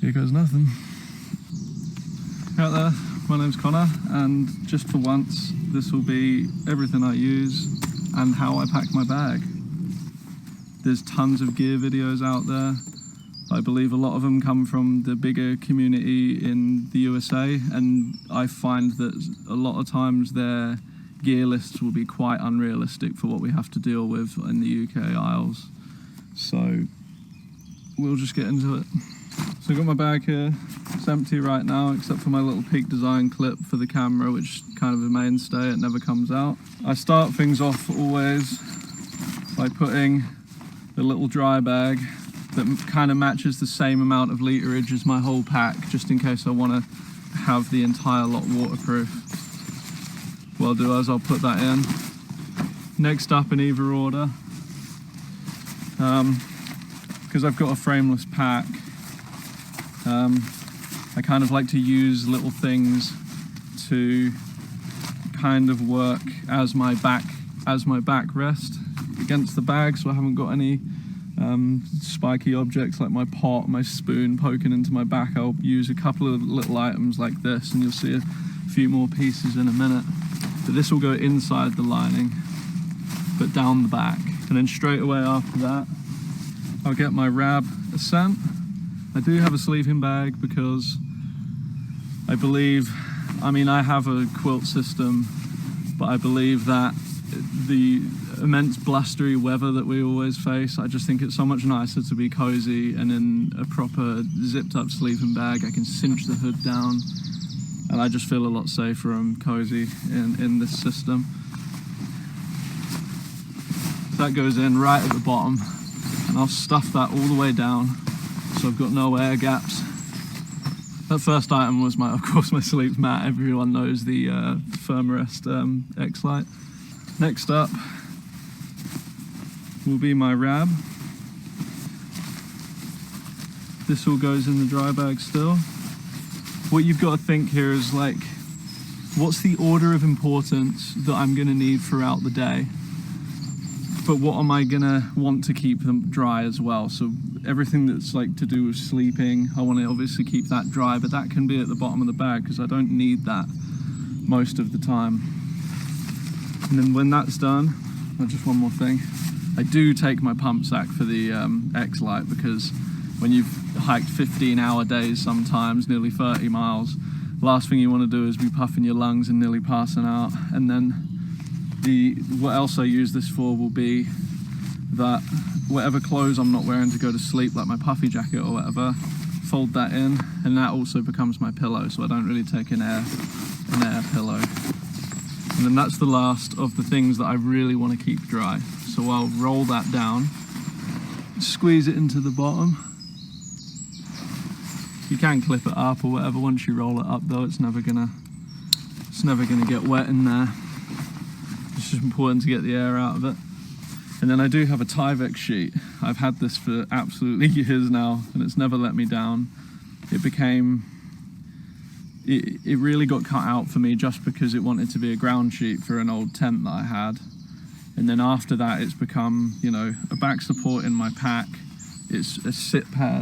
Here goes nothing. Out there, my name's Connor, and just for once, this will be everything I use and how I pack my bag. There's tons of gear videos out there. I believe a lot of them come from the bigger community in the USA, and I find that a lot of times their gear lists will be quite unrealistic for what we have to deal with in the UK Isles. So we'll just get into it. So I've got my bag here. It's empty right now except for my little Peak Design clip for the camera, which is kind of a mainstay, it never comes out. I start things off always by putting the little dry bag that kind of matches the same amount of literage as my whole pack, just in case I want to have the entire lot waterproof. What I'll do is I'll put that in. Next up, in either order, because I've got a frameless pack, I kind of like to use little things to kind of work as my backrest against the bag, so I haven't got any spiky objects like my pot, my spoon poking into my back. I'll use a couple of little items like this, and you'll see a few more pieces in a minute. But this will go inside the lining, but down the back. And then straight away after that, I'll get my Rab Ascent. I do have a sleeping bag because I believe, I have a quilt system, but I believe that the immense blustery weather that we always face, I just think it's so much nicer to be cozy, and in a proper zipped up sleeping bag I can cinch the hood down, and I just feel a lot safer and cozy in this system. That goes in right at the bottom, and I'll stuff that all the way down so I've got no air gaps. That first item was of course my sleep mat. Everyone knows the Thermarest X-Lite. Next up will be my Rab. This all goes in the dry bag still. What you've got to think here is, like, what's the order of importance that I'm going to need throughout the day, but what am I going to want to keep them dry as well? So everything that's like to do with sleeping, I want to obviously keep that dry, but that can be at the bottom of the bag because I don't need that most of the time. And then when that's done, just one more thing, I do take my pump sack for the X-Lite, because when you've hiked 15-hour days sometimes, nearly 30 miles, last thing you want to do is be puffing your lungs and nearly passing out. And then what else I use this for will be that whatever clothes I'm not wearing to go to sleep, like my puffy jacket or whatever, fold that in, and that also becomes my pillow, so I don't really take an air pillow. And then that's the last of the things that I really want to keep dry. So I'll roll that down, squeeze it into the bottom. You can clip it up or whatever. Once you roll it up though, it's never gonna get wet in there. It's just important to get the air out of it. And then I do have a Tyvek sheet. I've had this for absolutely years now, and it's never let me down. It really got cut out for me just because it wanted to be a ground sheet for an old tent that I had. And then after that, it's become, a back support in my pack. It's a sit pad.